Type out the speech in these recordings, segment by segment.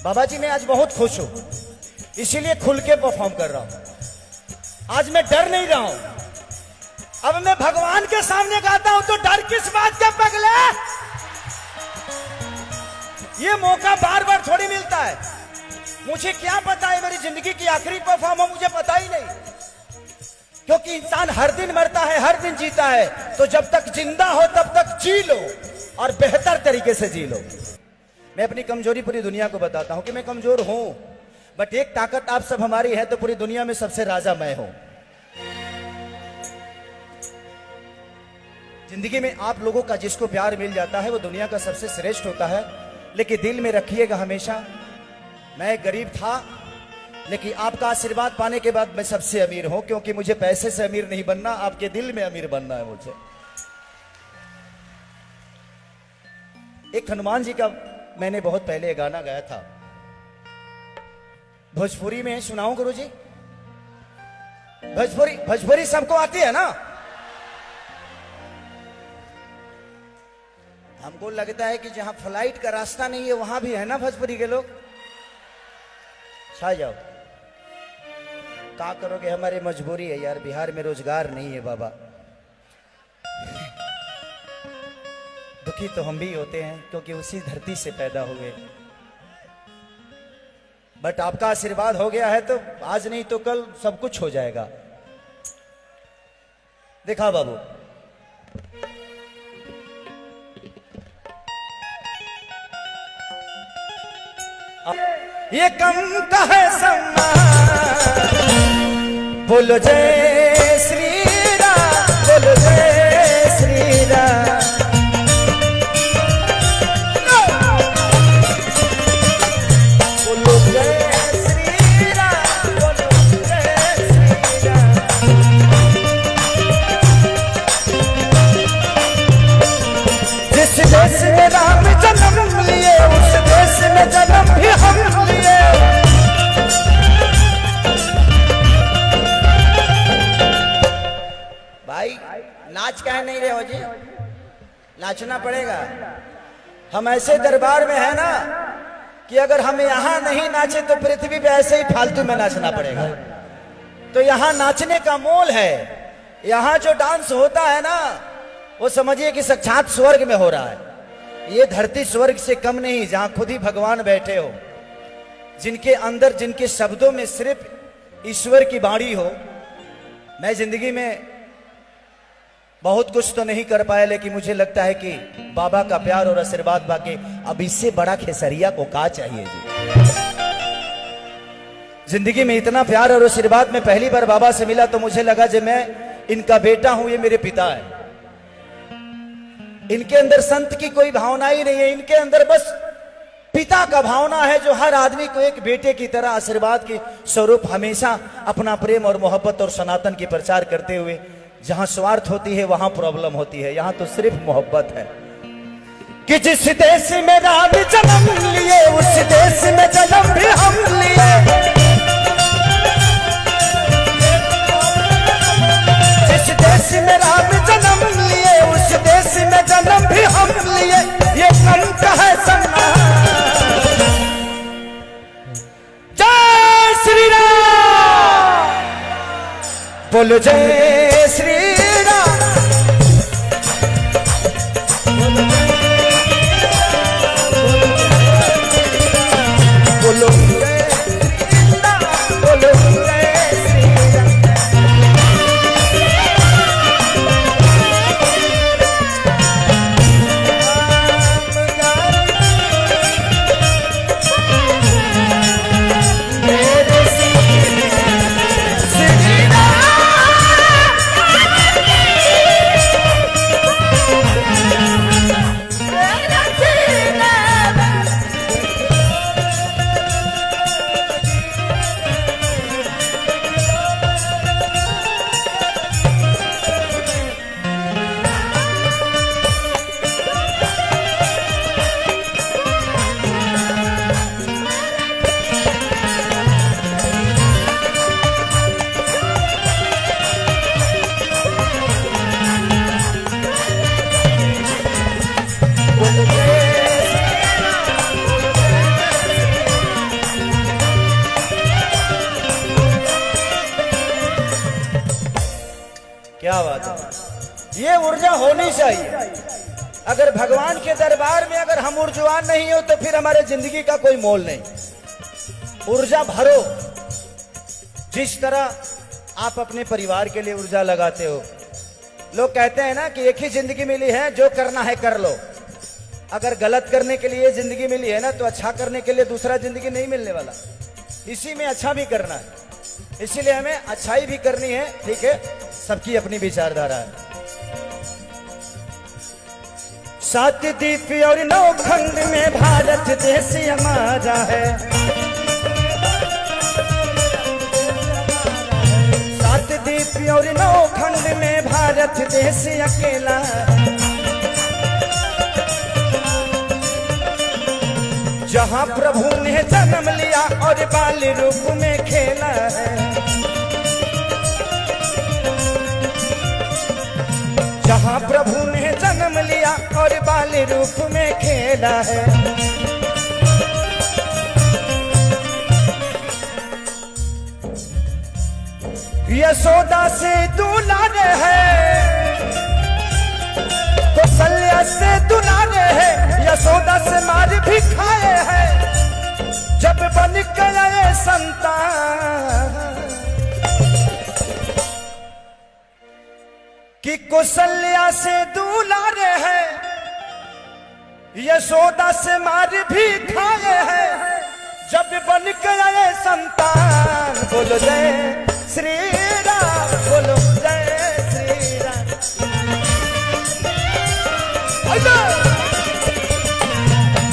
बाबा जी मैं आज बहुत खुश हूं, इसीलिए खुल के परफॉर्म कर रहा हूं। आज मैं डर नहीं रहा हूं। अब मैं भगवान के सामने गाता हूं तो डर किस बात का पगले? ये मौका बार बार थोड़ी मिलता है। मुझे क्या पता है मेरी जिंदगी की आखिरी परफॉर्म हो, मुझे पता ही नहीं, क्योंकि इंसान हर दिन मरता है, हर दिन जीता है। तो जब तक जिंदा हो तब तक जी लो और बेहतर तरीके से जी लो। मैं अपनी कमजोरी पूरी दुनिया को बताता हूं कि मैं कमजोर हूं, बट एक ताकत आप सब हमारी है, तो पूरी दुनिया में सबसे राजा मैं हूं। जिंदगी में आप लोगों का जिसको प्यार मिल जाता है वो दुनिया का सबसे श्रेष्ठ होता है। लेकिन दिल में रखिएगा हमेशा, मैं गरीब था लेकिन आपका आशीर्वाद पाने के बाद मैं सबसे अमीर हूं, क्योंकि मुझे पैसे से अमीर नहीं बनना, आपके दिल में अमीर बनना है मुझे। एक हनुमान जी का मैंने बहुत पहले गाना गाया था, भोजपुरी में सुनाऊं गुरुजी? भोजपुरी सबको आती है ना? हमको लगता है कि जहां फ्लाइट का रास्ता नहीं है वहां भी है ना भोजपुरी के लोग। छा जाओ, क्या करोगे, हमारी मजबूरी है यार, बिहार में रोजगार नहीं है बाबा। दुखी तो हम भी होते हैं क्योंकि उसी धरती से पैदा हुए, बट आपका आशीर्वाद हो गया है तो आज नहीं तो कल सब कुछ हो जाएगा। देखा बाबू, ये कम का है सम्मान, बोलो जय श्री राम, बोलो जय श्री राम। बोलो जय श्री राम, बोलो जय श्री राम। जिस देश में राम जन्म लिए उस देश में जन्म भी हम लिए। भाई नाच काहे नहीं रहे हो जी? नाचना पड़ेगा। हम ऐसे दरबार में है ना कि अगर हम यहां नहीं नाचे तो पृथ्वी पे ऐसे ही फालतू में नाचना पड़ेगा। तो यहां नाचने का मोल है। यहां जो डांस होता है ना वो समझिए कि साक्षात स्वर्ग में हो रहा है। ये धरती स्वर्ग से कम नहीं, जहां खुद ही भगवान बैठे हो, जिनके अंदर जिनके शब्दों में सिर्फ ईश्वर की वाणी हो। मैं जिंदगी में बहुत कुछ तो नहीं कर पाया, लेकिन मुझे लगता है कि बाबा का प्यार और आशीर्वाद पाके अब इससे बड़ा खेसरिया को क्या चाहिए जी। जिंदगी में इतना प्यार और आशीर्वाद में पहली बार बाबा से मिला तो मुझे लगा जब मैं इनका बेटा हूं, ये मेरे पिता है। इनके अंदर संत की कोई भावना ही नहीं है, इनके अंदर बस पिता का भावना है, जो हर आदमी को एक बेटे की तरह आशीर्वाद के स्वरूप हमेशा अपना प्रेम और मोहब्बत और सनातन की प्रचार करते हुए। जहां स्वार्थ होती है वहां प्रॉब्लम होती है, यहां तो सिर्फ मोहब्बत है। कि जिस देश में राम जन्म लिए उस देश में जन्म भी हम लिए। जिस देश में राम जन्म लिए उस देश में जन्म भी हम लिए। ये कम का है सम्मान, जय श्री राम, बोलो जय श्री राम। बोलो जय श्री राम, बोलो जय श्री राम। क्या बात है, ये ऊर्जा होनी चाहिए। अगर भगवान के दरबार में अगर हम ऊर्जावान नहीं हो तो फिर हमारे जिंदगी का कोई मोल नहीं। ऊर्जा भरो, जिस तरह आप अपने परिवार के लिए ऊर्जा लगाते हो। लोग कहते हैं ना कि एक ही जिंदगी मिली है, जो करना है कर लो। अगर गलत करने के लिए जिंदगी मिली है ना, तो अच्छा करने के लिए दूसरा जिंदगी नहीं मिलने वाला। इसी में अच्छा भी करना है, इसीलिए हमें अच्छाई भी करनी है। ठीक है, सबकी अपनी विचारधारा है। 7 दीप और 9 खंड में भारत देश हमारा है। 7 दीप और 9 खंड में भारत देश अकेला। जहां प्रभु ने जन्म लिया और बाल रूप में खेला है। जहां प्रभु ने जन्म लिया और बाल रूप में खेला है। यशोदा से दुलारे है, कौशल्या से दुलारे है, यशोदा से मार भी खाए हैं जब बन गए संतान। कि कौशल्या से दुलारे है, यशोदा से मार भी खाए हैं जब बन गए संतान। बोलो जय श्री राम, बोलो जय श्री राम।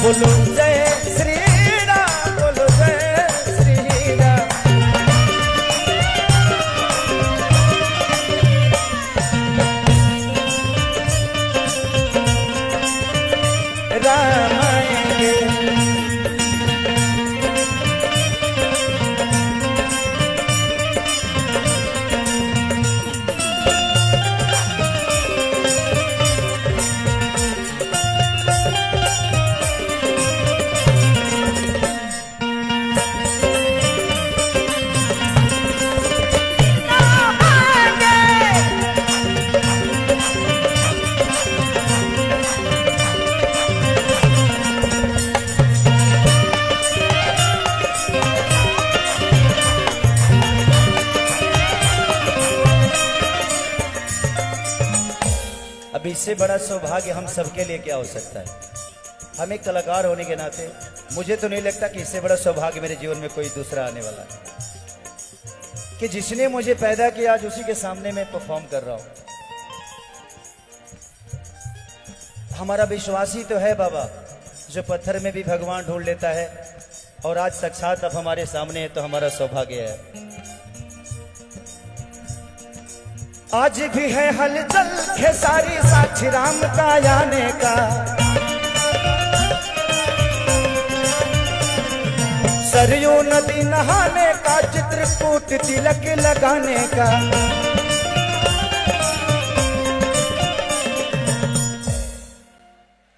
बोलो जय श्री राम, बोलो जय श्री राम। राम आएंगे, अब इससे बड़ा सौभाग्य हम सबके लिए क्या हो सकता है। हम एक कलाकार होने के नाते मुझे तो नहीं लगता कि इससे बड़ा सौभाग्य मेरे जीवन में कोई दूसरा आने वाला है। कि जिसने मुझे पैदा किया आज उसी के सामने मैं परफॉर्म कर रहा हूं। हमारा विश्वास ही तो है बाबा, जो पत्थर में भी भगवान ढूंढ लेता है, और आज साक्षात अब हमारे सामने है तो हमारा सौभाग्य है। आज भी है हलचल खेसारी साक्षी राम का आने का। सरयू नदी नहाने का, चित्रकूट तिलक लगाने का।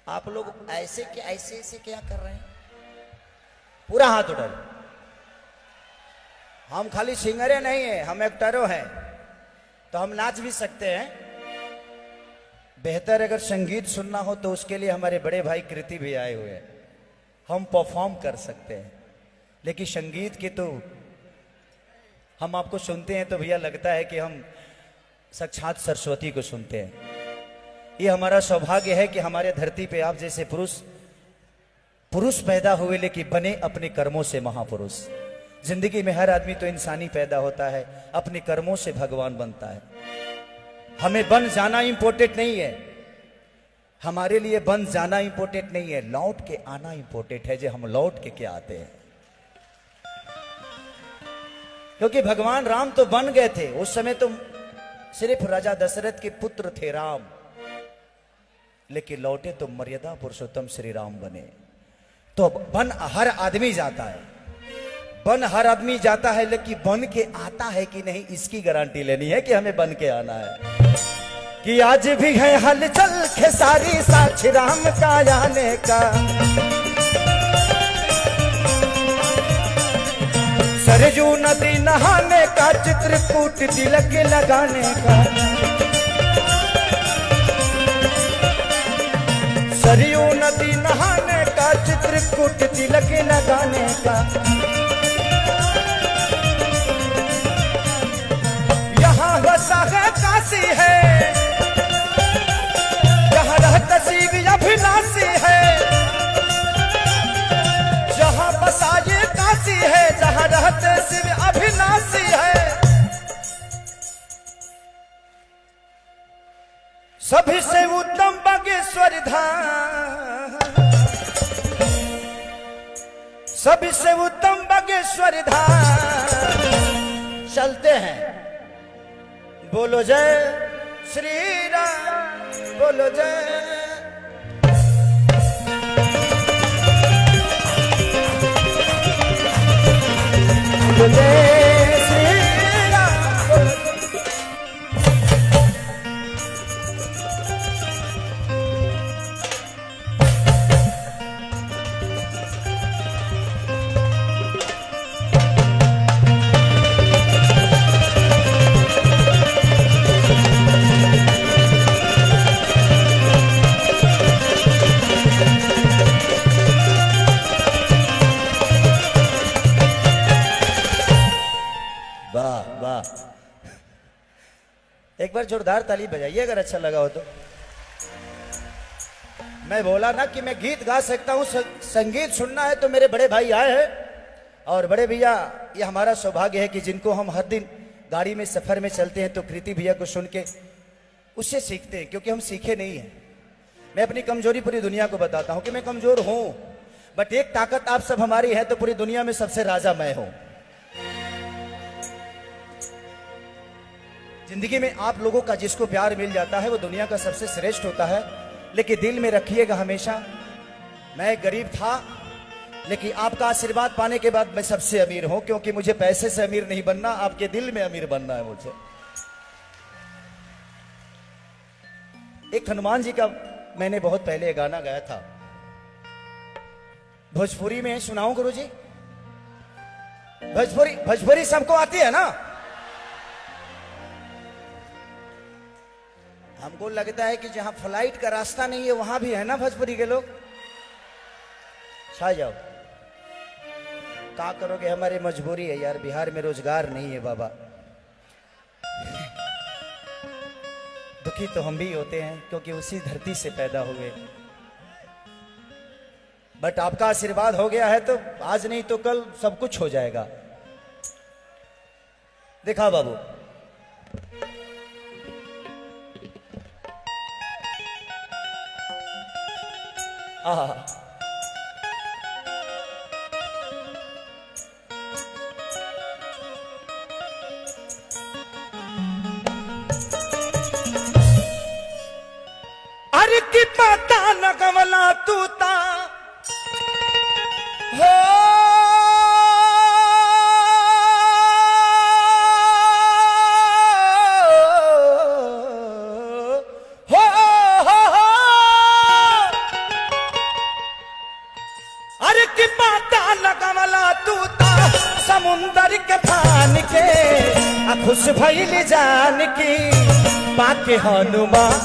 आप लोग ऐसे क्या कर रहे हैं? पूरा हाथ उठा। हम खाली सिंगरे नहीं है, हम एक्टरों हैं, तो हम नाच भी सकते हैं। बेहतर अगर संगीत सुनना हो तो उसके लिए हमारे बड़े भाई कृति भी आए हुए हैं। हम परफॉर्म कर सकते हैं, लेकिन संगीत की तो हम आपको सुनते हैं तो भैया लगता है कि हम साक्षात सरस्वती को सुनते हैं। ये हमारा सौभाग्य है कि हमारे धरती पे आप जैसे पुरुष पैदा हुए, लेकिन बने अपने कर्मों से महापुरुष। जिंदगी में हर आदमी तो इंसानी पैदा होता है, अपने कर्मों से भगवान बनता है। हमें बन जाना इंपॉर्टेंट नहीं है, हमारे लिए बन जाना इंपॉर्टेंट नहीं है, लौट के आना इंपॉर्टेंट है। जो हम लौट के क्या आते हैं, क्योंकि भगवान राम तो बन गए थे, उस समय तो सिर्फ राजा दशरथ के पुत्र थे राम, लेकिन लौटे तो मर्यादा पुरुषोत्तम श्री राम बने। तो बन हर आदमी जाता है, बन हर आदमी जाता है, लेकिन बन के आता है कि नहीं इसकी गारंटी लेनी है कि हमें बन के आना है। कि आज भी है हलचल खेसारी साक्षी राम का आने का। सरयू नदी नहाने का, चित्रकूट तिलक लगाने का। नदी नहाने का, चित्रकूट तिलक लगाने का। यहाँ बसा है काशी है, जहाँ रहता शिव अभिलाषी है। जहाँ बसा ये काशी है, जहाँ रहते शिव अभिलाषी है। सभी से उत्तम बागेश्वर धाम, सभी से उत्तम बागेश्वर धाम। चलते हैं, बोलो जय श्री राम, बोलो जय। बोलो जय श्री राम, बोलो जय। एक बार जोरदार ताली बजाइए अगर अच्छा लगा हो तो। मैं बोला ना कि मैं गीत गा सकता हूं, संगीत सुनना है तो मेरे बड़े भाई आए हैं। और बड़े भैया, ये हमारा सौभाग्य है कि जिनको हम हर दिन गाड़ी में सफर में चलते हैं तो कृति भैया को सुन के उससे सीखते हैं, क्योंकि हम सीखे नहीं हैं। मैं अपनी कमजोरी पूरी दुनिया को बताता हूं कि मैं कमजोर हूं, बट एक ताकत आप सब हमारी है तो पूरी दुनिया में सबसे राजा मैं हूं। जिंदगी में आप लोगों का जिसको प्यार मिल जाता है वो दुनिया का सबसे श्रेष्ठ होता है। लेकिन दिल में रखिएगा हमेशा, मैं गरीब था लेकिन आपका आशीर्वाद पाने के बाद मैं सबसे अमीर हूं, क्योंकि मुझे पैसे से अमीर नहीं बनना, आपके दिल में अमीर बनना है मुझे। एक हनुमान जी का मैंने बहुत पहले गाना गाया था, भोजपुरी में सुनाऊं गुरुजी? भोजपुरी सबको आती है ना? हमको लगता है कि जहां फ्लाइट का रास्ता नहीं है वहां भी है ना भोजपुरी के लोग। छा जाओ, क्या करोगे, हमारी मजबूरी है यार, बिहार में रोजगार नहीं है बाबा। दुखी तो हम भी होते हैं क्योंकि उसी धरती से पैदा हुए, बट आपका आशीर्वाद हो गया है तो आज नहीं तो कल सब कुछ हो जाएगा। देखा बाबू, अरे की पता न कमला तू ता हो, समुंदर के फान के खुश भइल जान की पाके हनुमान।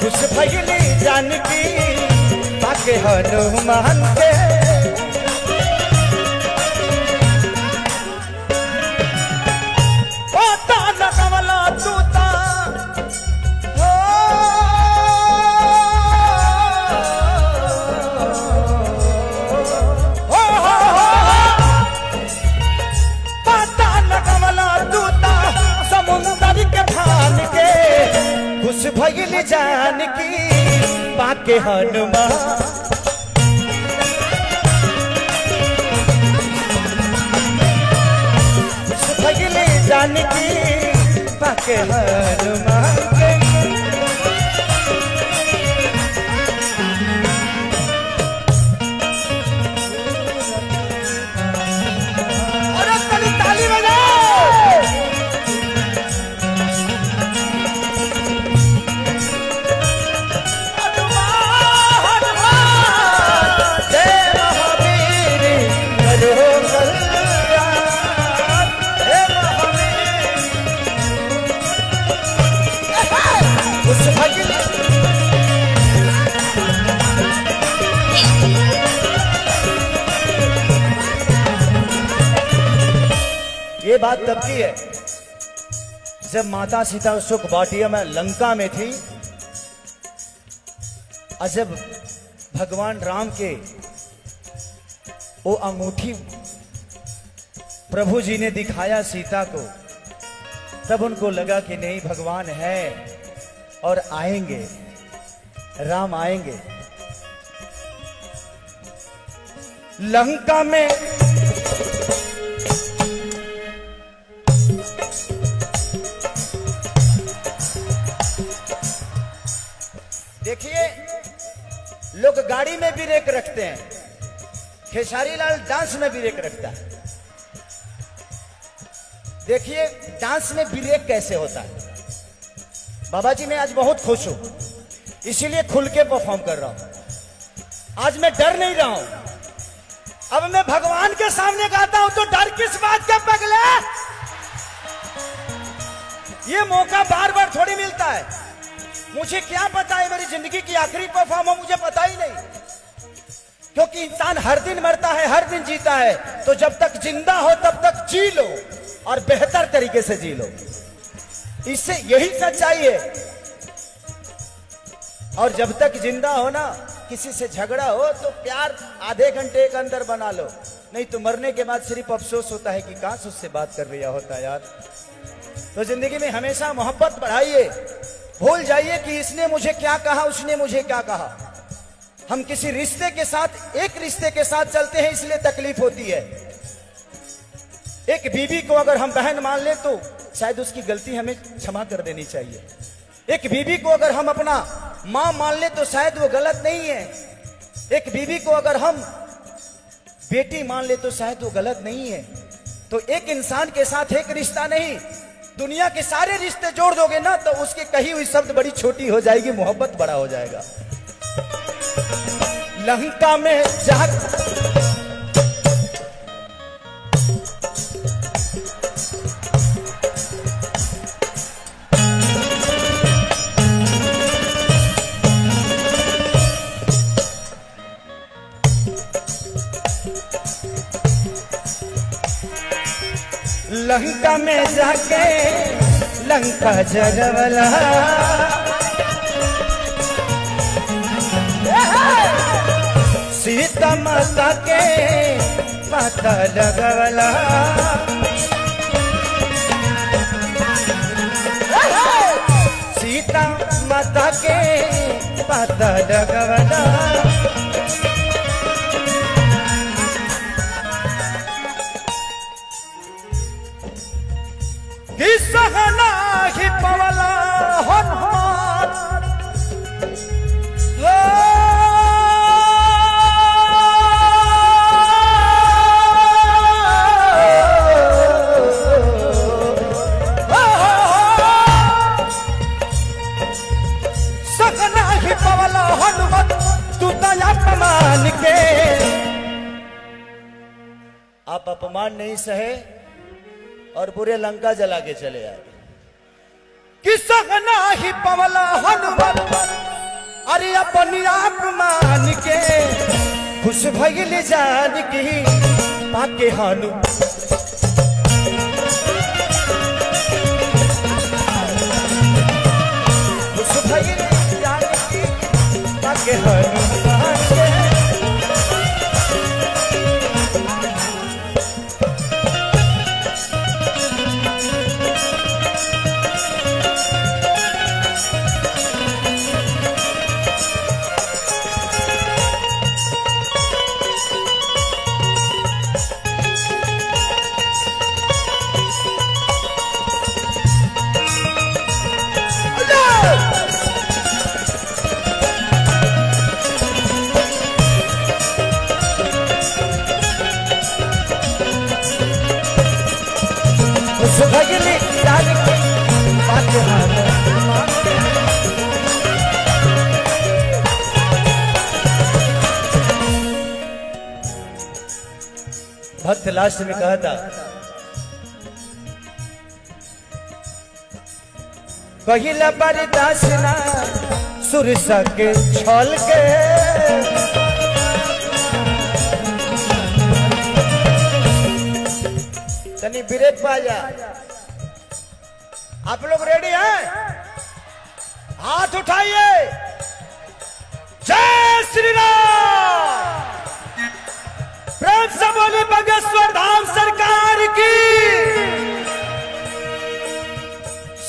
खुश भइल जान की पाके हनुमान के। पता न कमला तू ता भइल जान की पाके हनुमान। भइल जान की पाके हनुमान के। और ताली बजाओ। खुश भइल। ये बात तब की है जब माता सीता सुख बाटिया में लंका में थी, और जब भगवान राम के वो अंगूठी प्रभु जी ने दिखाया सीता को, तब उनको लगा कि नहीं, भगवान है और आएंगे, राम आएंगे। लंका में देखिए, लोग गाड़ी में भी ब्रेक रखते हैं, खेसारी लाल डांस में भी ब्रेक रखता है। देखिए डांस में ब्रेक कैसे होता है। बाबा जी मैं आज बहुत खुश हूं, इसीलिए खुल के परफॉर्म कर रहा हूं। आज मैं डर नहीं रहा हूं। अब मैं भगवान के सामने गाता हूं तो डर किस बात का पगला। ये मौका बार बार थोड़ी मिलता है। मुझे क्या पता है मेरी जिंदगी की आखिरी परफॉर्म हो, मुझे पता ही नहीं, क्योंकि इंसान हर दिन मरता है, हर दिन जीता है। तो जब तक जिंदा हो तब तक जी लो और बेहतर तरीके से जी लो, इससे यही सच्चाई है। और जब तक जिंदा हो ना, किसी से झगड़ा हो तो प्यार आधे घंटे के अंदर बना लो, नहीं तो मरने के बाद सिर्फ अफसोस होता है कि काश उससे बात कर रहा होता यार। तो जिंदगी में हमेशा मोहब्बत बढ़ाइए, भूल जाइए कि इसने मुझे क्या कहा, उसने मुझे क्या कहा। हम किसी रिश्ते के साथ, एक रिश्ते के साथ चलते हैं, इसलिए तकलीफ होती है। एक बीवी को अगर हम बहन मान ले तो शायद उसकी गलती हमें क्षमा कर देनी चाहिए। एक बीवी को अगर हम अपना मां मान ले तो शायद वो गलत नहीं है। एक बीवी को अगर हम बेटी मान ले तो शायद वो गलत नहीं है। तो एक इंसान के साथ एक रिश्ता नहीं, दुनिया के सारे रिश्ते जोड़ दोगे ना तो उसकी कही हुई शब्द बड़ी छोटी हो जाएगी, मोहब्बत बड़ा हो जाएगा। लंका में लंका में जाके लंका जगवला, सीता माता के पता लगवला। सीता माता के पता लगवला। सहना ही पवला हनुमान, सहना ही पवला हनुमान, तू दया अपमान के। आप अपमान नहीं सहे और पूरे लंका जला के चले आए। कि सहना ही पवला हनुमान, अरे अपनी आप मान के, खुश भइल जान की पाके हनु। खुश भइल जान की पाके हनुमान के। भक्त लास्ट में कहा था, कहिला बर्दाश्त ना सुरसा के छल के। तनी ब्रेक पा जा। आप लोग रेडी हैं? हाथ उठाइए। जय श्री राम। प्रेम से बोली बागेश्वर धाम सरकार की।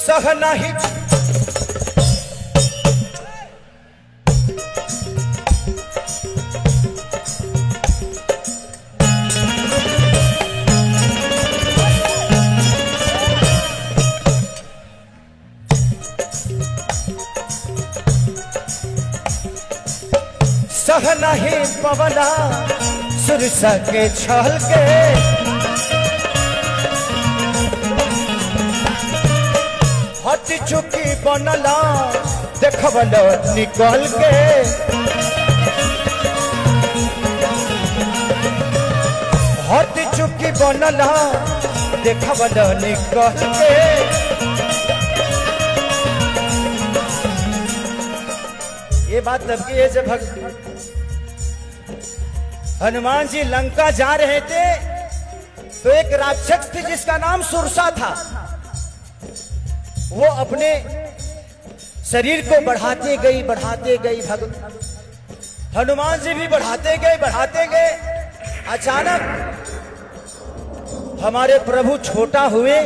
सह नहीं सह नहीं पवना सुरसा के छल के। हट चुकी बनला देखबल निकल के। हट चुकी बनला देखबल निकल के। ये बात तब की है जब हनुमान जी लंका जा रहे थे तो एक राक्षस थी जिसका नाम सुरसा था। वो अपने शरीर को बढ़ाते गई हनुमान जी भी बढ़ाते गए। अचानक हमारे प्रभु छोटा हुए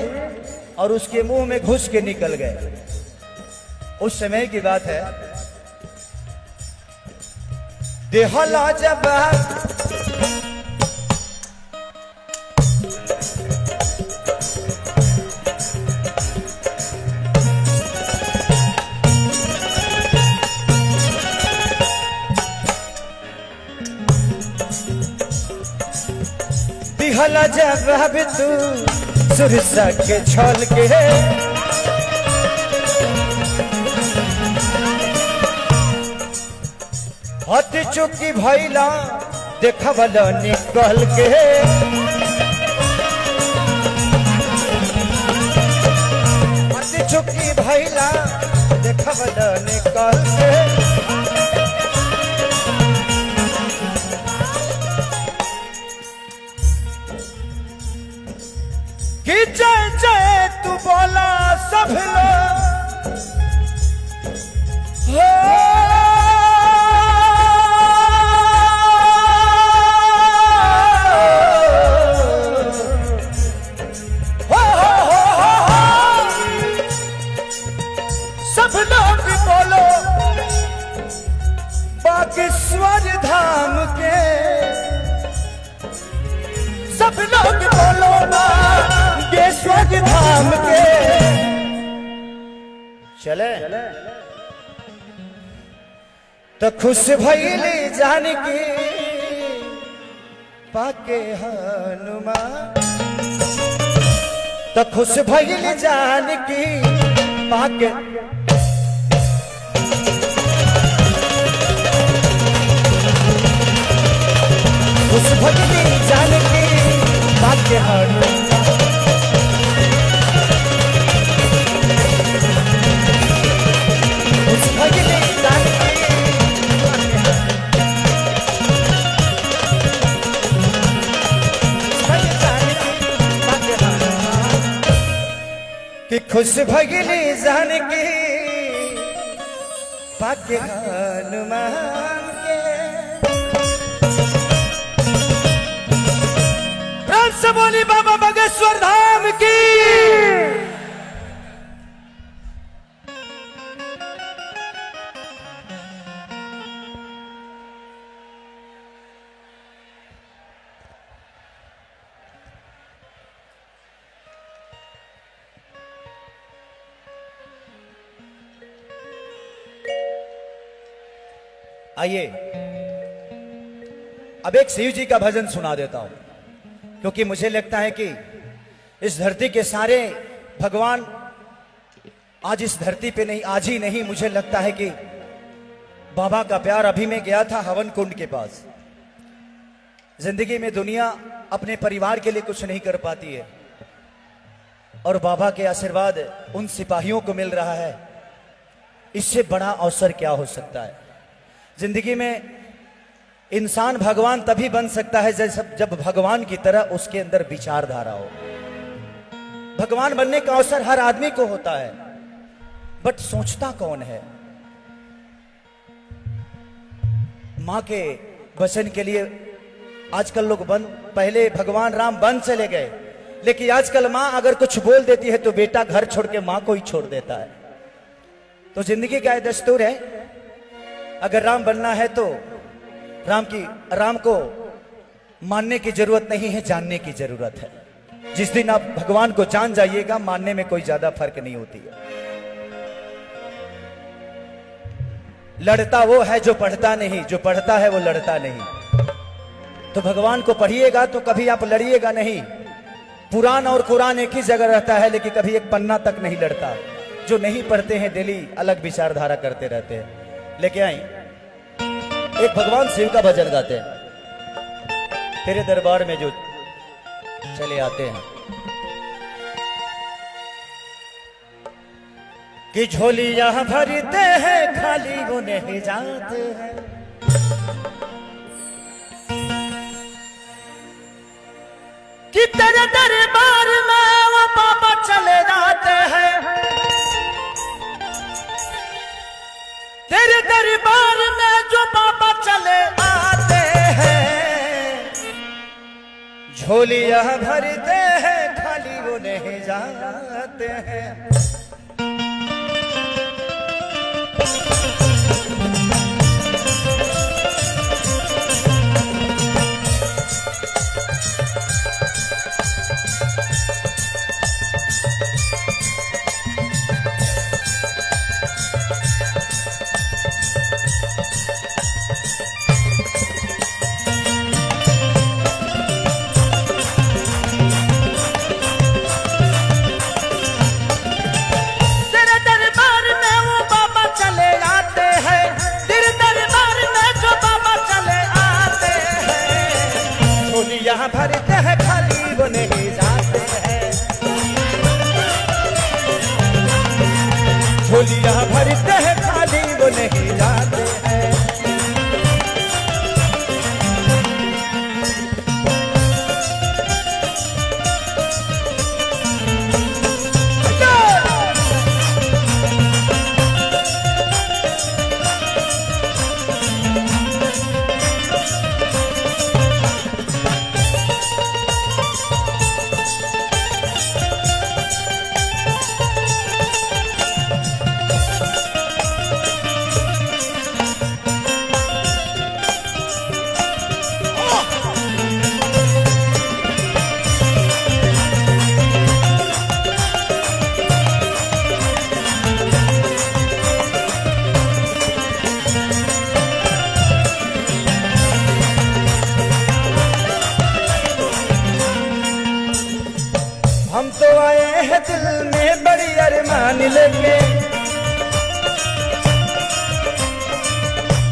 और उसके मुंह में घुस के निकल गए। उस समय की बात है। देहला जब दिहला जब तू सुरसा के छल के। हट चुकी भैला देखबल निकल के। हट चुकी भैला देखबल निकल के। कि जय जय तू बोला सब लोग सब लोग बोलो बागेश्वर धाम के। सब लोग बोलो बागेश्वर धाम के। चले तो खुश भइली जानकी पाके हनुमान। तो खुश भइली जानकी पाके। खुश भइली जानकी पाके हनुमान। खुश भइली जानकी कि खुश भइली जानकी पाके हनुमान के। प्रेम से बोली बाबा बागेश्वर धाम की। आइए अब एक शिव जी का भजन सुना देता हूं, क्योंकि मुझे लगता है कि इस धरती के सारे भगवान आज इस धरती पे नहीं, आज ही नहीं, मुझे लगता है कि बाबा का प्यार। अभी मैं गया था हवन कुंड के पास। जिंदगी में दुनिया अपने परिवार के लिए कुछ नहीं कर पाती है, और बाबा के आशीर्वाद उन सिपाहियों को मिल रहा है, इससे बड़ा अवसर क्या हो सकता है। जिंदगी में इंसान भगवान तभी बन सकता है जब भगवान की तरह उसके अंदर विचारधारा हो। भगवान बनने का अवसर हर आदमी को होता है, बट सोचता कौन है। मां के वचन के लिए आजकल लोग पहले भगवान राम वन चले गए, लेकिन आजकल मां अगर कुछ बोल देती है तो बेटा घर छोड़ के मां को ही छोड़ देता है। तो जिंदगी का दस्तूर है, अगर राम बनना है तो राम को मानने की जरूरत नहीं है, जानने की जरूरत है। जिस दिन आप भगवान को जान जाइएगा, मानने में कोई ज्यादा फर्क नहीं होती है। लड़ता वो है जो पढ़ता नहीं, जो पढ़ता है वो लड़ता नहीं। तो भगवान को पढ़िएगा तो कभी आप लड़िएगा नहीं। पुराण और कुरान एक ही जगह रहता है, लेकिन कभी एक पन्ना तक नहीं लड़ता। जो नहीं पढ़ते हैं डेली अलग विचारधारा करते रहते हैं। लेके आई एक भगवान शिव का भजन गाते हैं। तेरे दरबार में जो चले आते हैं कि झोलियां भरते हैं, खाली वो नहीं जाते हैं। कि तेरे दरबार में वो बाबा चले जाते हैं, तेरे दरबार में जो बाबा चले आते हैं। झोलियां भरते हैं, खाली वो नहीं जाते हैं। भरते हैं, खाली वो नहीं जाते हैं। झोलियां भरते हैं, खाली वो नहीं जाते हैं। हम तो आए हैं दिल में बड़ी अरमान लेके,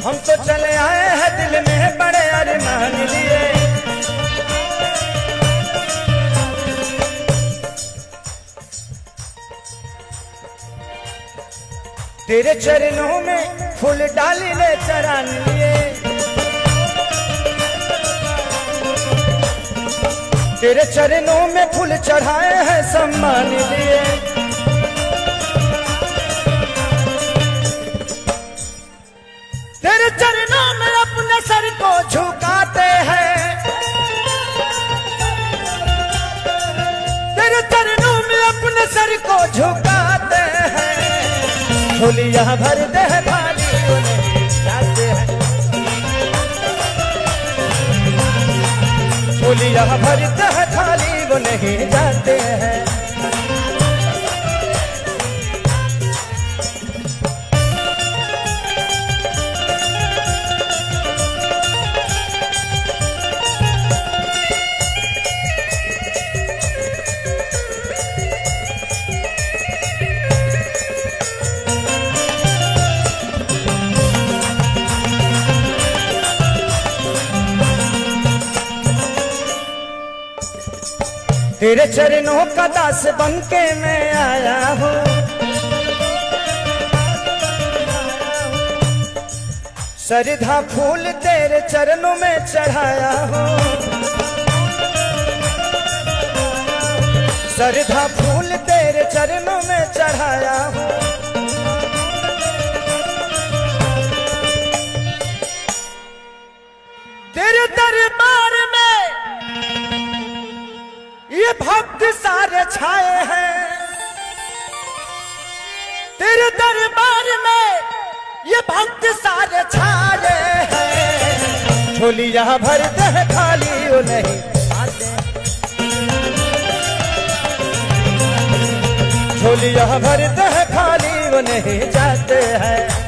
हम तो चले आए हैं दिल में बड़े अरमान लिए। तेरे चरणों में फूल डाली ले चरान लिए। तेरे चरणों में फूल चढ़ाए हैं सम्मान लिए। तेरे चरणों में अपने सर को झुकाते हैं। तेरे चरणों में अपने सर को झुकाते हैं। झोलियां भरते हैं, खाली वो नहीं जाते हैं। झोलियां भरते हैं, खाली वो नहीं जाते हैं। तेरे चरणों का दास बन के मैं आया हूँ, श्रद्धा फूल तेरे चरणों में चढ़ाया हूँ, श्रद्धा फूल तेरे चरणों में चढ़ाया हूँ। तेरे दरबार में ये भक्त सारे छाए हैं, तेरे दरबार में ये भक्त सारे छाए हैं। झोलियां भर दे खाली वो नहीं आते, झोलियां भर दे खाली वो नहीं जाते हैं।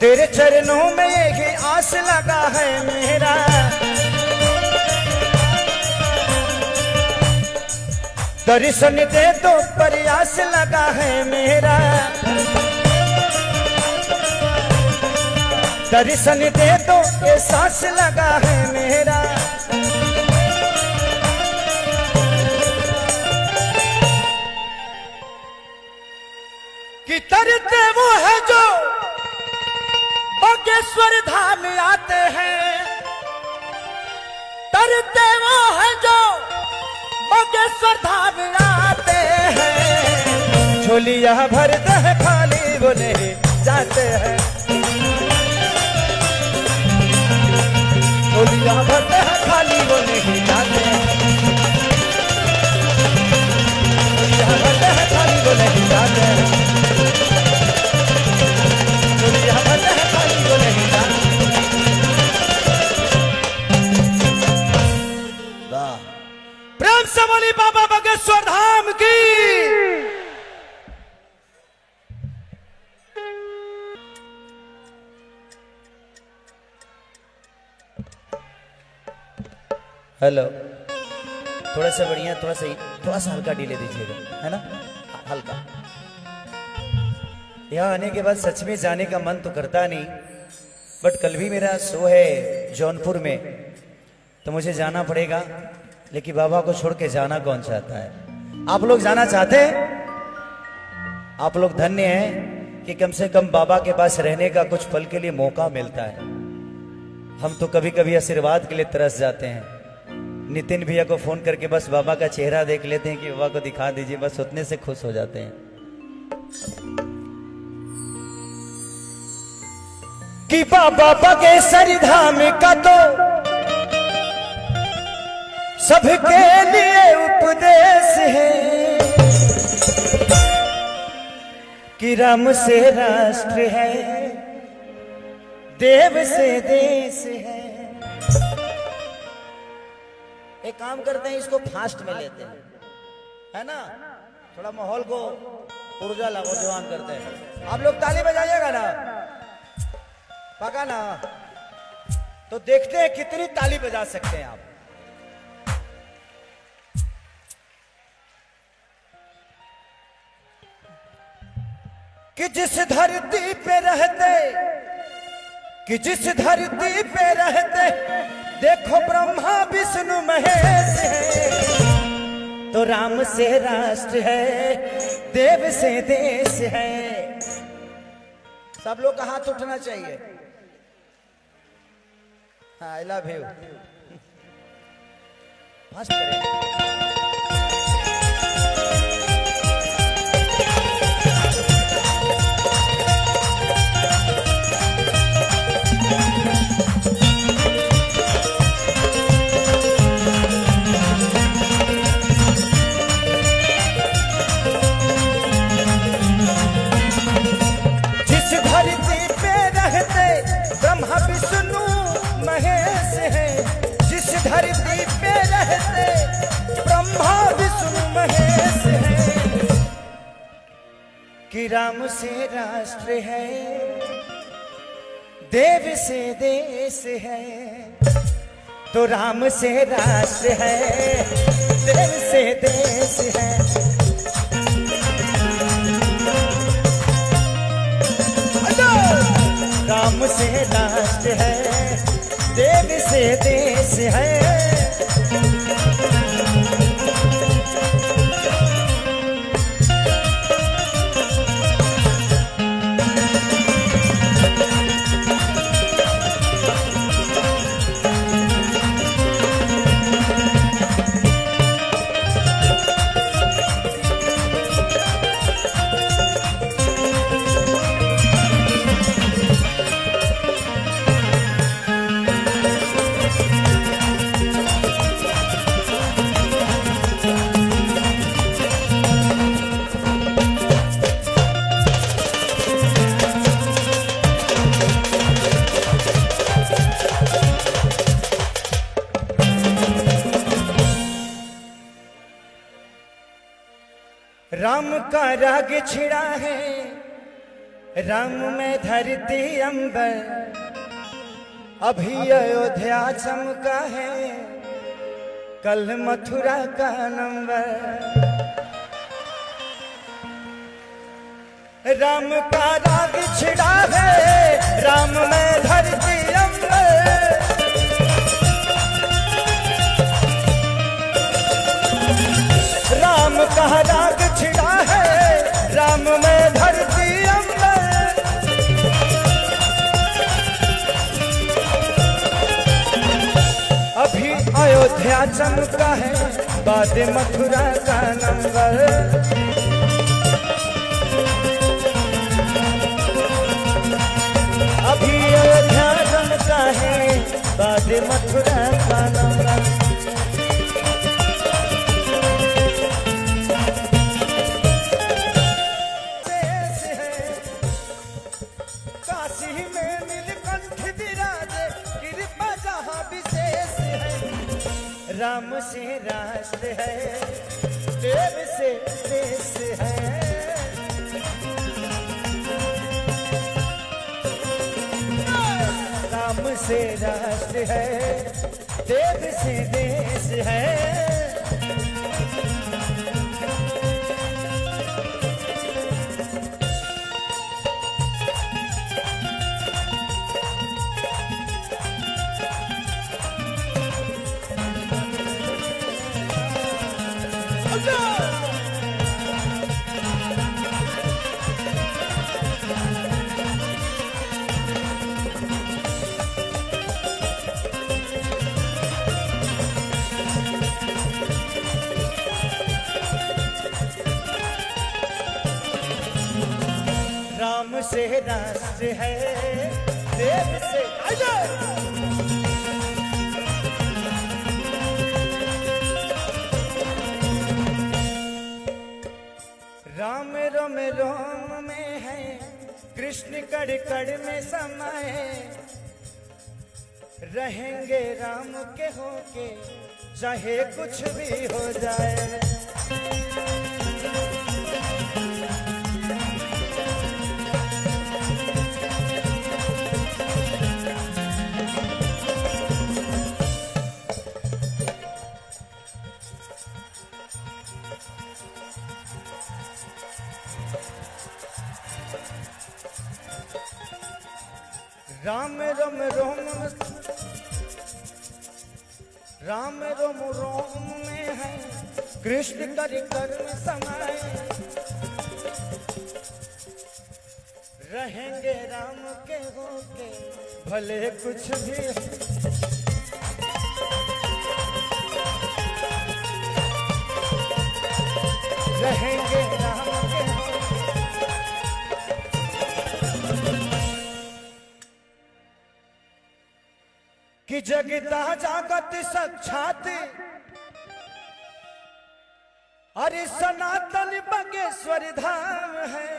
तेरे चरणों में एक आस लगा है मेरा, दर्शन दे तो प्रयास लगा है मेरा, दर्शन दे तो एहसास लगा है मेरा। कि तरते वो है जो बागेश्वर धाम आते हैं, तरते वो है जो बागेश्वर धाम आते हैं। झोलियां भर दे खाली वो नहीं जाते हैं, झोलियां भर दे खाली वो नहीं जाते हैं, झोलियां भर दे खाली वो नहीं जाते हैं, झोलियां भर दे खाली वो नहीं जाते। वाह, प्रेम से बोली बाबा बागेश्वर धाम की। हेलो, थोड़ा सा बढ़िया, थोड़ा सा हल्का डीले दीजिएगा, है ना, हल्का। यहाँ आने के बाद सच में जाने का मन तो करता नहीं, बट कल भी मेरा शो है जौनपुर में, तो मुझे जाना पड़ेगा। लेकिन बाबा को छोड़ के जाना कौन चाहता है? आप लोग जाना चाहते हैं? आप लोग धन्य हैं कि कम से कम बाबा के पास रहने का कुछ पल के लिए मौका मिलता है। हम तो कभी कभी आशीर्वाद के लिए तरस जाते हैं। नितिन भैया को फोन करके बस बाबा का चेहरा देख लेते हैं कि बाबा को दिखा दीजिए, बस उतने से खुश हो जाते हैं। कि बाबा बागेश्वर धाम का तो सबके लिए उपदेश है, कि राम से राष्ट्र है, देव से देश है। एक काम करते हैं, इसको फास्ट में लेते हैं, है ना, थोड़ा माहौल को ऊर्जा लाजवान करते हैं। आप लोग ताली बजाइएगा ना, पका ना, तो देखते हैं कितनी ताली बजा सकते हैं आप। कि जिस धरती पे रहते, कि जिस धरती पे रहते देखो ब्रह्मा विष्णु महेश है, तो राम से राष्ट्र है, देव से देश है। सब लोग का हाथ उठना चाहिए। I love you. फास्ट करें। ब्रह्मा विष्णु कि राम से राष्ट्र है, देव से देश है, तो राम से राष्ट्र है, देव से देश है। राम से राष्ट्र है, देव से देश है। राम का राग छिड़ा है, राम में धरती अंबर, अभी अयोध्या चमका है, कल मथुरा का नंबर। राम का राग छिड़ा है, राम में धरती अंबर, राम का राग छिड़ा है, राम में धरती अंबर। अभी अयोध्या चमका है, बाद मथुरा का नंबर। अभी अयोध्या चमका है, बाद मथुरा का नंबर। राम से राष्ट्र है, देव से देश है। राम से राष्ट्र है, देव से देश है। राम से राष्ट्र है, देव से राम रोम रोम में है, कृष्ण कड़ कड़ में समाये, रहेंगे राम के होके चाहे कुछ भी हो जाए। राम रोम रोम, राम रोम रोम में है, कृष्ण कर कर में समाये, रहेंगे राम के होके भले कुछ भी। रहेंगे राम के कि जगता जागत साक्षात, अरे सनातन बागेश्वर धाम है।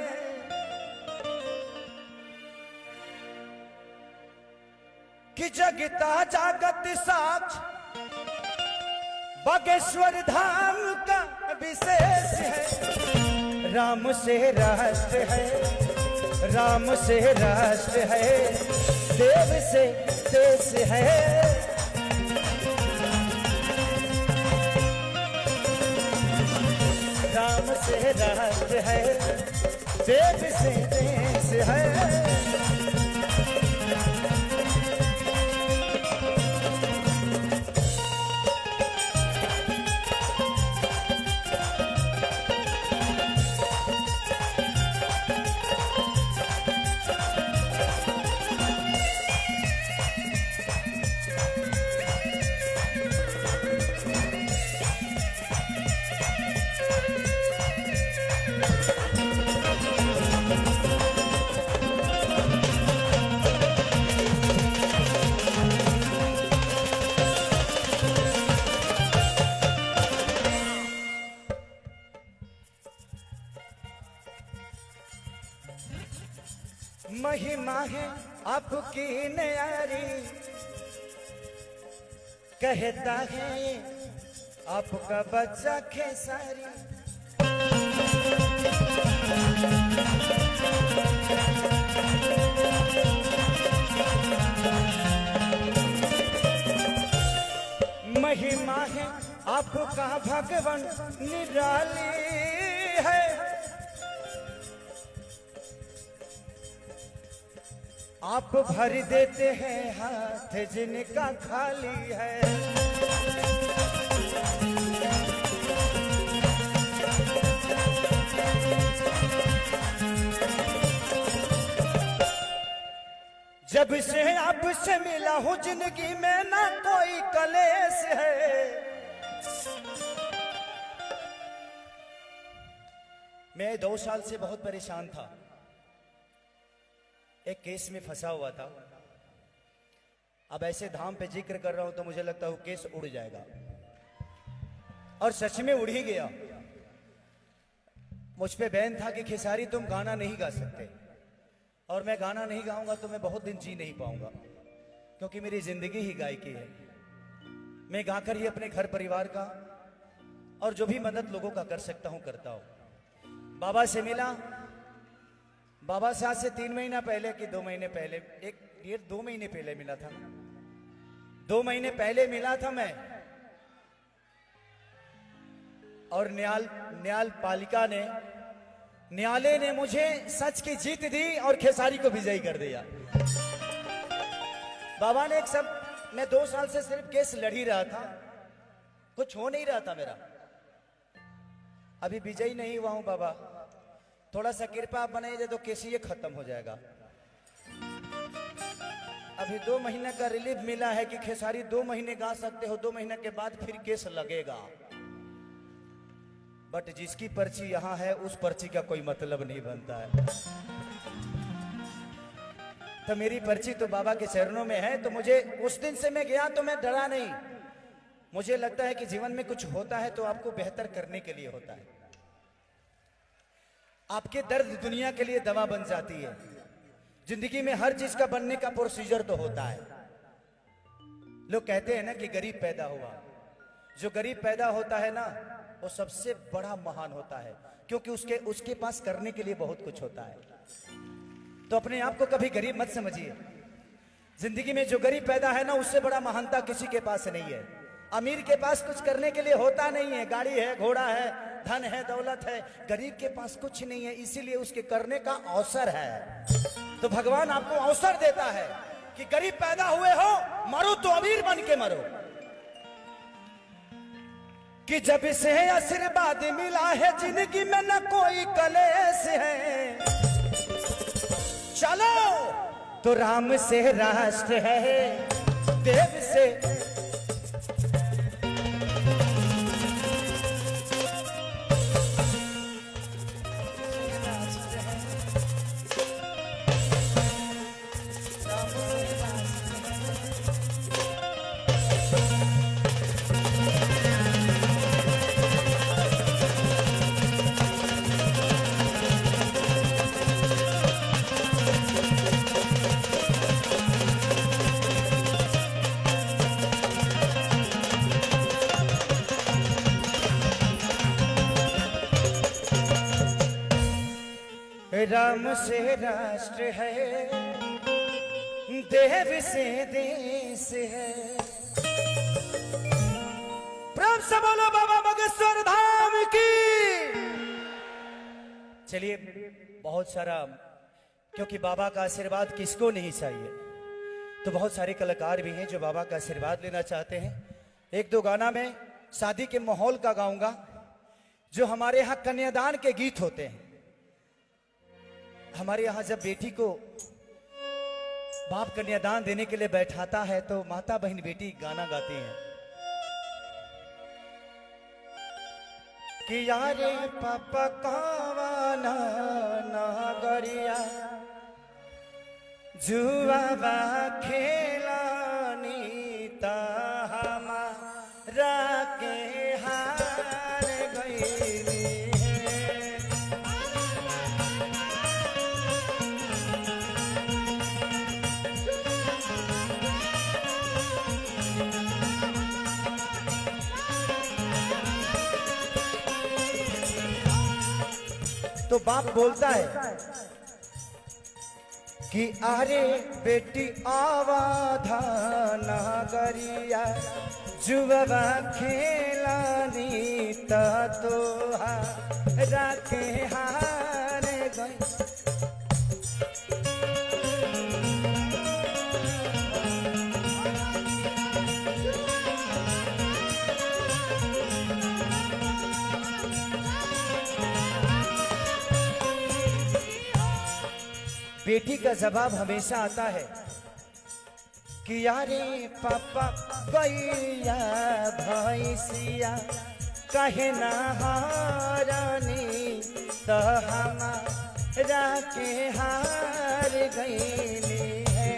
कि जगता जागत साक्ष बागेश्वर धाम का विशेष है। राम से राष्ट्र है, राम से राष्ट्र है, देव से देश है। राम से राष्ट्र है, देव से देश है। महिमा है आपकी न्यारी, कहता है आपका बच्चा खेसारी। महिमा है आपका भगवान निराली है। आप भर देते हैं हाथ जिनका खाली है। जब से आपसे मिला हूं जिंदगी में ना कोई कलेश है। मैं 2 साल से बहुत परेशान था, एक केस में फंसा हुआ था। अब ऐसे धाम पे जिक्र कर रहा हूं तो मुझे लगता है वो केस उड़ जाएगा, और सच में उड़ ही गया। मुझ पे बैन था कि खेसारी तुम गाना नहीं गा सकते, और मैं गाना नहीं गाऊंगा तो मैं बहुत दिन जी नहीं पाऊंगा, क्योंकि मेरी जिंदगी ही गायकी है। मैं गाकर ही अपने घर परिवार का और जो भी मदद लोगों का कर सकता हूं करता हूं। बाबा से मिला, बाबा से आज से 3 महीना पहले कि 2 महीने पहले, 2 महीने पहले मिला था। 2 महीने पहले मिला था मैं, और न्यायालय ने मुझे सच की जीत दी और खेसारी को विजयी कर दिया। बाबा ने एक सब, मैं 2 साल से सिर्फ केस लड़ ही रहा था, कुछ हो नहीं रहा था मेरा। अभी विजयी नहीं हुआ हूं बाबा, थोड़ा सा कृपा आप बनाइए दे तो केस ये खत्म हो जाएगा। अभी 2 महीने का रिलीफ मिला है कि खेसारी 2 महीने गा सकते हो, 2 महीने के बाद फिर केस लगेगा। बट जिसकी पर्ची यहां है उस पर्ची का कोई मतलब नहीं बनता है। तो मेरी पर्ची तो बाबा के चरणों में है। तो मुझे उस दिन से मैं गया तो मैं डरा नहीं। मुझे लगता है कि जीवन में कुछ होता है तो आपको बेहतर करने के लिए होता है। आपके दर्द दुनिया के लिए दवा बन जाती है। जिंदगी में हर चीज का बनने का प्रोसीजर तो होता है। लोग कहते हैं ना कि गरीब पैदा हुआ। जो गरीब पैदा होता है ना वो सबसे बड़ा महान होता है, क्योंकि उसके पास करने के लिए बहुत कुछ होता है। तो अपने आप को कभी गरीब मत समझिए। जिंदगी में जो गरीब पैदा है ना उससे बड़ा महानता किसी के पास नहीं है। अमीर के पास कुछ करने के लिए होता नहीं है, गाड़ी है, घोड़ा है, धन है, दौलत है। गरीब के पास कुछ नहीं है, इसीलिए उसके करने का अवसर है। तो भगवान आपको अवसर देता है कि गरीब पैदा हुए हो, मरो तो अमीर बन के मरो। कि जब से आशीर्वाद मिला है जिंदगी में न कोई कलेश है। चलो तो राम से राष्ट्र है, देव से राम से राष्ट्र है, देव से देश है। प्रेम से बोलो बाबा बागेश्वर धाम की। चलिए, बहुत सारा, क्योंकि बाबा का आशीर्वाद किसको नहीं चाहिए, तो बहुत सारे कलाकार भी हैं जो बाबा का आशीर्वाद लेना चाहते हैं। एक दो गाना मैं शादी के माहौल का गाऊंगा, जो हमारे यहाँ कन्यादान के गीत होते हैं। हमारे यहाँ जब बेटी को बाप कन्यादान देने के लिए बैठाता है तो माता बहन बेटी गाना गाती हैं कि यारे पापा कावाना नागरिया जुआबा खेलानी ता हमारा के हार गईली है। तो बाप बोलता है कि अरे बेटी आवाधा नागरिया जुबा खेलानी तोहा राखे हार गई। बेटी का जवाब हमेशा आता है कि यारे पापा भैया भैसिया कहे ना हारानी तो हमारा के हार गईली है।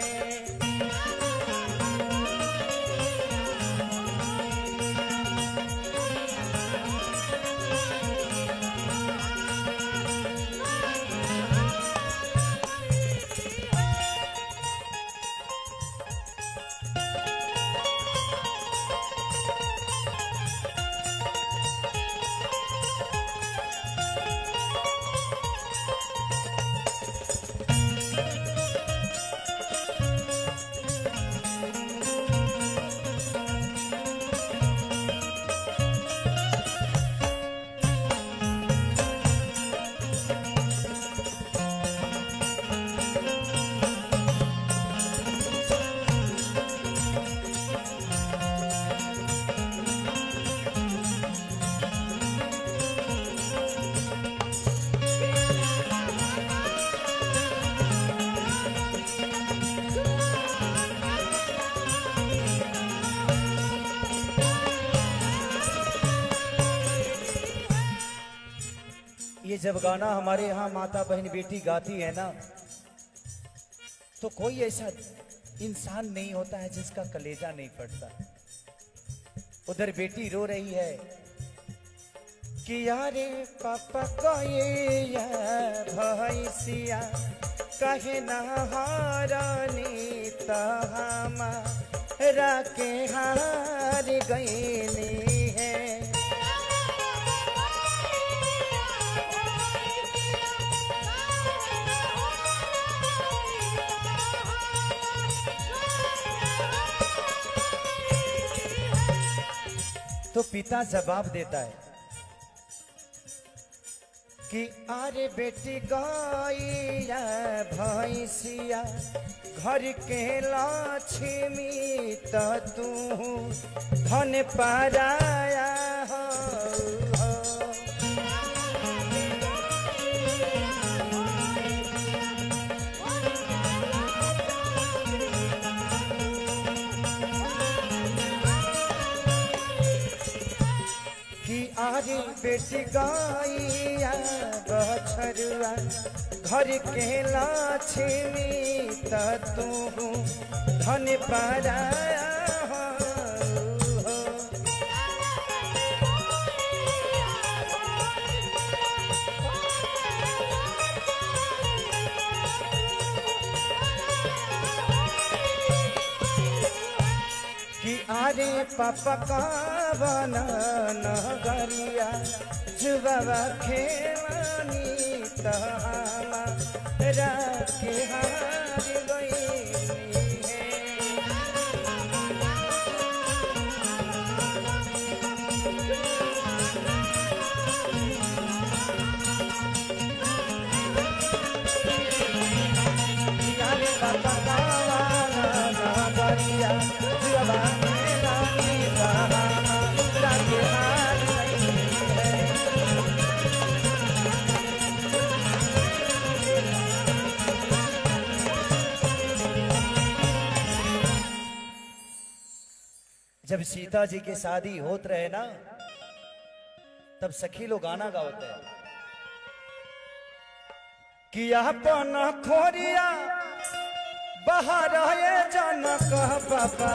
ये जब गाना हमारे यहाँ माता बहन बेटी गाती है ना, तो कोई ऐसा इंसान नहीं होता है जिसका कलेजा नहीं फटता। उधर बेटी रो रही है कि यारे पापा को ये भैसिया कहे ना हारानी तो हमारा के हार गईली है। तो पिता जवाब देता है कि अरे बेटी गैया भैंसिया घर के लक्ष्मी तो तू धन पाराया हो। आरे बेटी गैया बछरुआ घर के लक्ष्मी तो तू धन पाराया हो। कि अरे पापा का बना नगरिया जुबा खेलानी तो राखे हार गई है। यारे बाबा गावा गरिया जीवा मेरा नीता राखे हार गई है। जब सीता जी की शादी होत रहे ना, तब सखी लोग गाना गाते हैं कि अपन खोरिया बाहर ये जनक पापा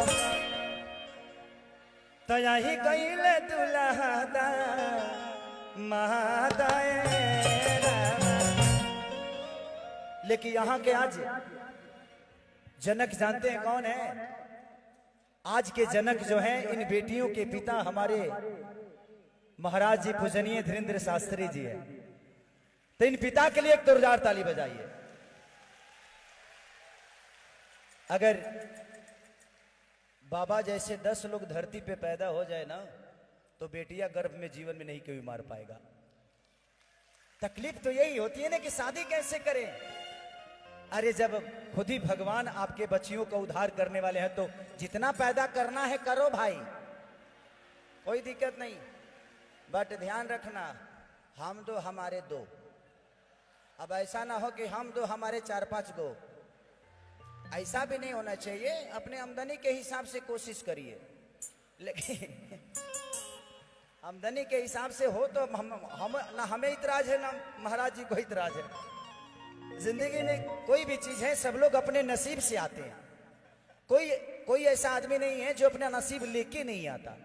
तया ही गईले दुल्हा महादाए। लेकिन यहाँ के आज जनक जानते हैं कौन है? आज के जनक जो हैं इन बेटियों के पिता हमारे महाराज जी पूजनीय धीरेन्द्र शास्त्री जी हैं। तो इन पिता के लिए एक जोरदार ताली बजाइए। अगर बाबा जैसे 10 लोग धरती पे पैदा हो जाए ना, तो बेटियां गर्भ में जीवन में नहीं कोई मार पाएगा। तकलीफ तो यही होती है ना कि शादी कैसे करें। अरे जब खुद ही भगवान आपके बच्चियों का उद्धार करने वाले हैं तो जितना पैदा करना है करो भाई, कोई दिक्कत नहीं। बट ध्यान रखना, हम दो हमारे दो। अब ऐसा ना हो कि हम दो हमारे 4-5 गो, ऐसा भी नहीं होना चाहिए। अपने आमदनी के हिसाब से कोशिश करिए, लेकिन आमदनी के हिसाब से हो तो हम ना हमें इतराज है ना महाराज जी को इतराज है। जिंदगी में कोई भी चीज है, सब लोग अपने नसीब से आते हैं। कोई ऐसा आदमी नहीं है जो अपना नसीब लेके नहीं आता,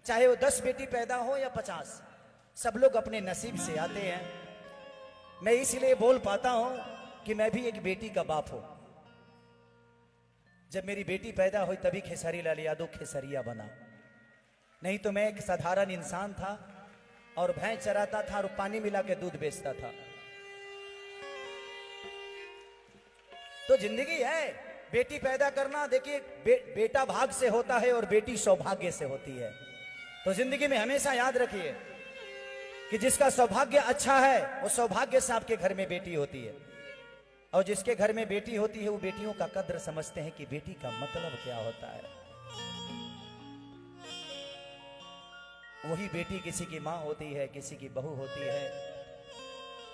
चाहे वो 10 बेटी पैदा हो या 50, सब लोग अपने नसीब से आते हैं। मैं इसलिए बोल पाता हूं कि मैं भी एक बेटी का बाप हूं। जब मेरी बेटी पैदा हुई तभी खेसारी लाल यादव खेसरिया बना, नहीं तो मैं एक साधारण इंसान था और भैंस चराता था और पानी मिला के दूध बेचता था। तो जिंदगी है, बेटी पैदा करना देखिए बेटा भाग से होता है और बेटी सौभाग्य से होती है। तो जिंदगी में हमेशा याद रखिए कि जिसका सौभाग्य अच्छा है वो सौभाग्य से आपके घर में बेटी होती है, और जिसके घर में बेटी होती है वो बेटियों का कद्र समझते हैं कि बेटी का मतलब क्या होता है। वही बेटी किसी की माँ होती है, किसी की बहू होती है।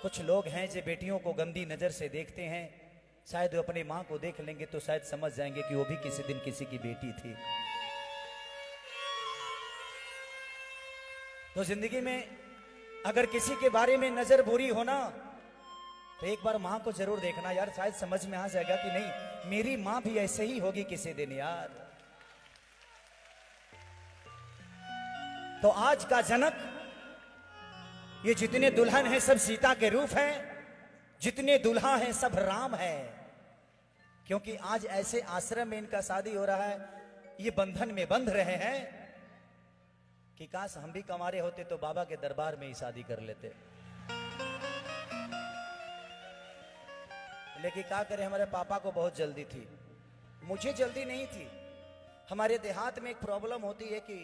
कुछ लोग हैं जो बेटियों को गंदी नजर से देखते हैं, शायद वो अपनी माँ को देख लेंगे तो शायद समझ जाएंगे कि वो भी किसी दिन किसी की बेटी थी। तो जिंदगी में अगर किसी के बारे में नजर बुरी हो ना, तो एक बार माँ को जरूर देखना यार, शायद समझ में आ जाएगा कि नहीं मेरी माँ भी ऐसे ही होगी किसी दिन यार। तो आज का जनक, ये जितने दुल्हन हैं सब सीता के रूप हैं, जितने दुल्हा हैं सब राम है। क्योंकि आज ऐसे आश्रम में इनका शादी हो रहा है, ये बंधन में बंध रहे हैं कि काश हम भी कमारे होते तो बाबा के दरबार में ही शादी कर लेते। लेकिन क्या करें, हमारे पापा को बहुत जल्दी थी, मुझे जल्दी नहीं थी। हमारे देहात में एक प्रॉब्लम होती है कि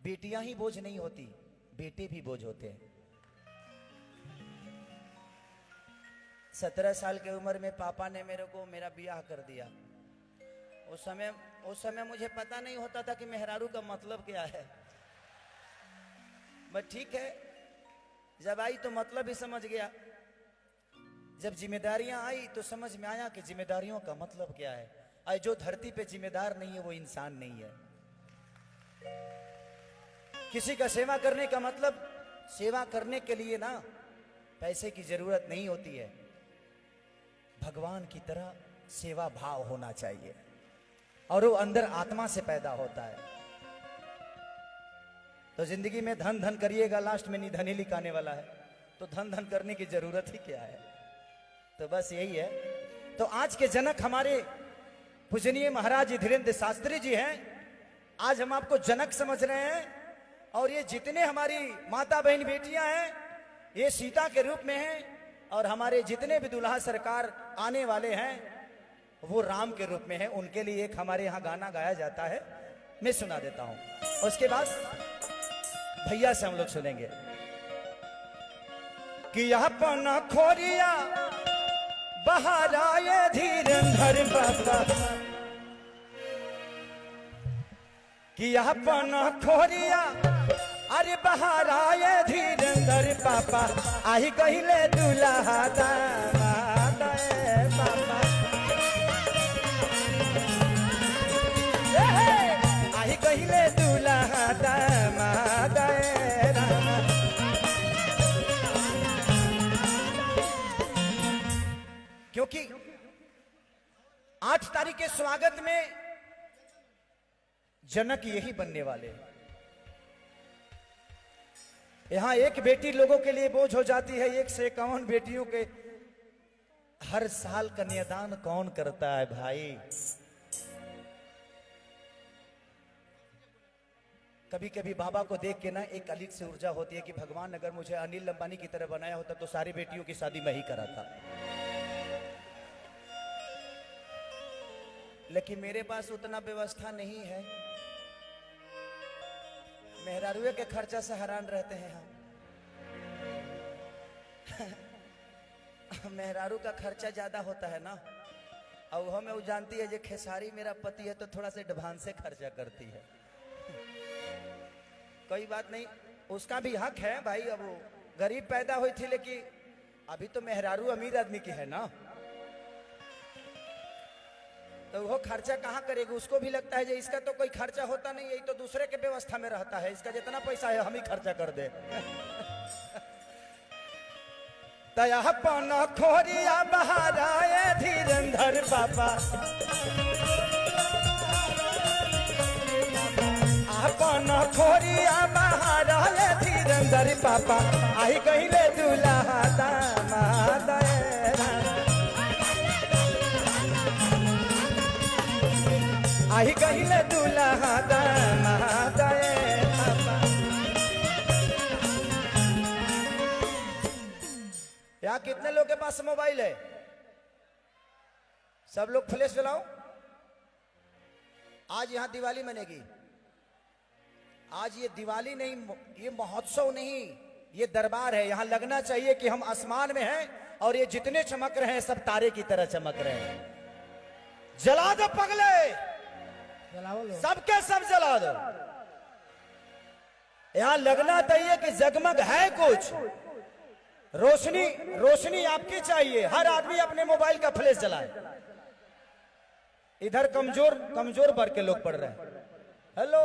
बेटियां ही बोझ नहीं होती, बेटे भी बोझ होते हैं। 17 साल की उम्र में पापा ने मेरे को मेरा ब्याह कर दिया। उस समय मुझे पता नहीं होता था कि मेहरारू का मतलब क्या है। बस ठीक है, जब आई तो मतलब ही समझ गया। जब जिम्मेदारियां आई तो समझ में आया कि जिम्मेदारियों का मतलब क्या है। और जो धरती पे जिम्मेदार नहीं है वो इंसान नहीं है। किसी का सेवा करने का मतलब, सेवा करने के लिए ना पैसे की जरूरत नहीं होती है, भगवान की तरह सेवा भाव होना चाहिए, और वो अंदर आत्मा से पैदा होता है। तो जिंदगी में धन धन करिएगा, लास्ट में निधन ही लिखाने वाला है, तो धन धन करने की जरूरत ही क्या है। तो बस यही है। तो आज के जनक हमारे पूजनीय महाराज जी धीरेन्द्र शास्त्री जी हैं। आज हम आपको जनक समझ रहे हैं, और ये जितने हमारी माता बहन बेटियां हैं ये सीता के रूप में हैं, और हमारे जितने भी दुल्हा सरकार आने वाले हैं वो राम के रूप में है। उनके लिए एक हमारे यहाँ गाना गाया जाता है, मैं सुना देता हूं। उसके बाद भैया से हम लोग सुनेंगे कि अपना खोरिया बाहर आए धीरेंद्र बाबा, कि अपना खोरिया अरे बाहर आए धीरेंद्र पापा, आई कहिले दुल्हा दामाद पापा, आई कहिले दुल्हा दामाद। क्योंकि 8 तारीख के स्वागत में जनक यही बनने वाले हैं। यहां एक बेटी लोगों के लिए बोझ हो जाती है, 1 से 51 बेटियों के हर साल कन्यादान कौन करता है भाई? कभी कभी बाबा को देख के ना एक अलग से ऊर्जा होती है कि भगवान अगर मुझे अनिल अंबानी की तरह बनाया होता तो सारी बेटियों की शादी मैं ही कराता। लेकिन मेरे पास उतना व्यवस्था नहीं है। मेहरारूए के खर्चा से हैरान रहते हैं हम। मेहरारू का खर्चा ज्यादा होता है ना, और हमें वो जानती है जो खेसारी मेरा पति है तो थोड़ा से एडवांस से खर्चा करती है। कोई बात नहीं, उसका भी हक है भाई। अब वो गरीब पैदा हुई थी, लेकिन अभी तो मेहरारू अमीर आदमी की है ना, तो वो खर्चा कहाँ करेगी? उसको भी लगता है जो इसका तो कोई खर्चा होता नहीं, यही तो दूसरे के व्यवस्था में रहता है, इसका जितना पैसा है हम ही खर्चा कर दे। तया पाना खोरिया बाहर आए धीरेंद्र पापा, पाना खोरिया बाहर आए धीरेंद्र पापा, आई कहिले दुल्हा दामाद, आई कहिले दुल्हा दामाद। यहाँ कितने लोग के पास मोबाइल है? सब लोग फ्लैश जलाओ। आज यहाँ दिवाली मनेगी। आज ये दिवाली नहीं, ये महोत्सव नहीं, ये दरबार है। यहाँ लगना चाहिए कि हम आसमान में हैं और ये जितने चमक रहे हैं सब तारे की तरह चमक रहे हैं। जला दो पगले, सबके सब जला दो। यहां लगना चाहिए कि जगमग है कुछ, रोशनी रोशनी आपकी चाहिए। हर आदमी अपने मोबाइल का फ्लैश जलाए। इधर कमजोर कमजोर वर्ग के लोग पढ़ रहे हैं। हेलो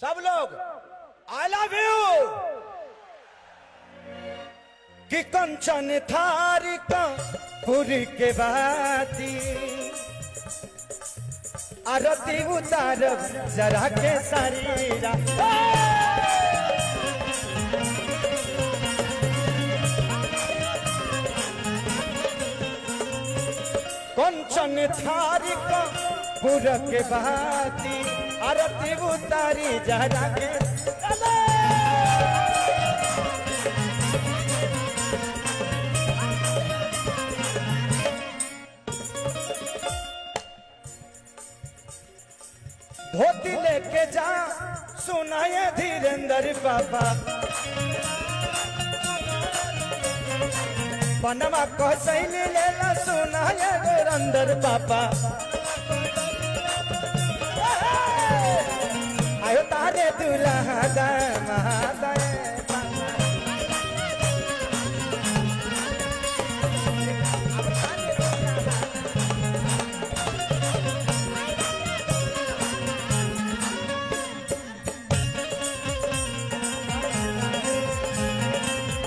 सब लोग, आई लव यू। कि कंचन थारी का पुरी के बाती, आरती उतारब जरा के शरीरा, कंचन थारी का पुर के बाती, आरती उतारी जरा के। धोती लेके जा सुनाए धीरेंद्र पापा, पनमा को सैली लेला सुनाए धीरेंद्र पापा, आयो तारे दुल्हा दामाद।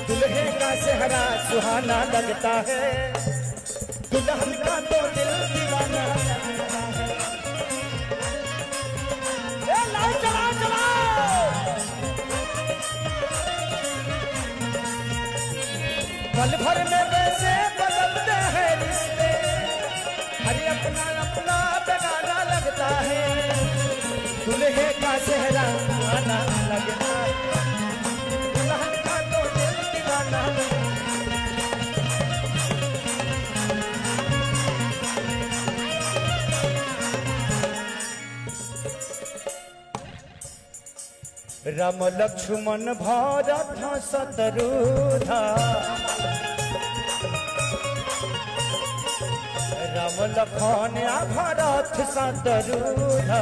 दुल्हे का चेहरा सुहाना लगता है, दुल्हन का तो दिल दीवाना लगता है। लाइट चलाओ चलाओ। पल भर में वैसे बदलते हैं रिश्ते, अरे अपना अपना बेगाना लगता है। दुल्हे का चेहरा सुहाना लगता है, दुल्हन का तो दिल दीवाना लगता है। राम लक्ष्मण भरत शत्रुघ्न राम लखन भरत शत्रुघ्न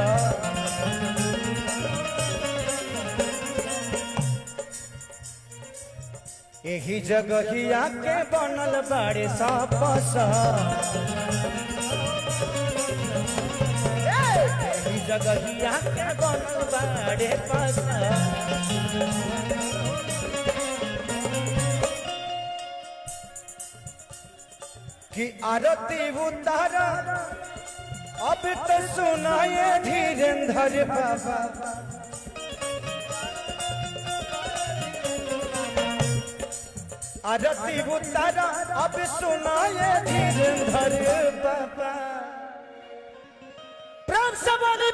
यही जगहिया के बनल बाड़े सपस यही जगहिया के बनल बाड़े पस कि आरती उतारा अब तो सुनाए धीरेन्द्र बाबा आरती उतारा अब सुनाए धीरेन्द्र बाबा प्रेम से बोली